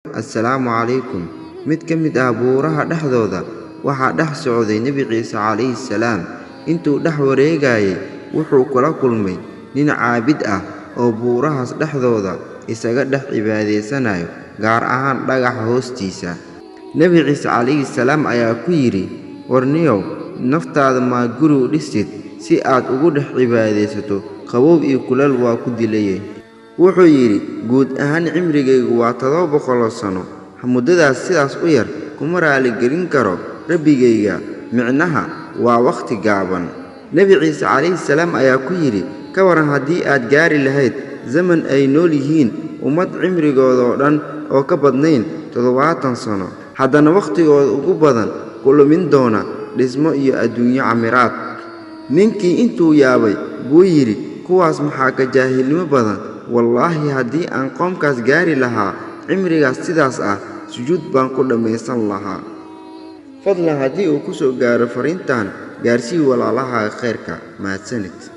assalaamu calaykum. Mid ka mid ah buuraha dhexdooda waxaa dhex socday Nebi Ciise calayhi salaam. Intuu dhex wareegayay wuxuu kula kulmay nin caabid ah oo buurahaas dhexdooda isaga dhex cibaadaysanayo, gaar ahaan dhagaxa hoostiisa. Nebi Ciise calayhi salaam ayaa ku yidhi, warniyow, naftaada ma guri u dhisid si aad ugu dhex cibaadaysato? Qabow iyo kuleel waa ku dilayay. Wuxuu yidhi, guud ahaan cimrigaygu waa 700 sano. Muddadaas sidaas u yar kuma raaligelin karo Rabbigayga, micnaha waa waqti gaaban. Nebi Ciise calayhi salaam ayaa ku yidhi, ka waran haddii aad gaari lahayd zaman ay nool yihiin ummad cimrigooda oo dhan oo ka badnayn 70 sano, haddana waqtigooda ugu badan ku lumin doona dhismo iyo adduunyo camiraad. Ninkii intuu yaabay buu yidhi, kuwaas maxaa ka jaahilnimo badan? Wallaahi haddii aan qoomkaas gaari lahaa cimrigaas sidaas ah, sujuud baan ku dhammaysan lahaa. Fadlan haddii uu ku soo gaaro fariintan, gaarsii walaalaha khayrka. Mahadsanid.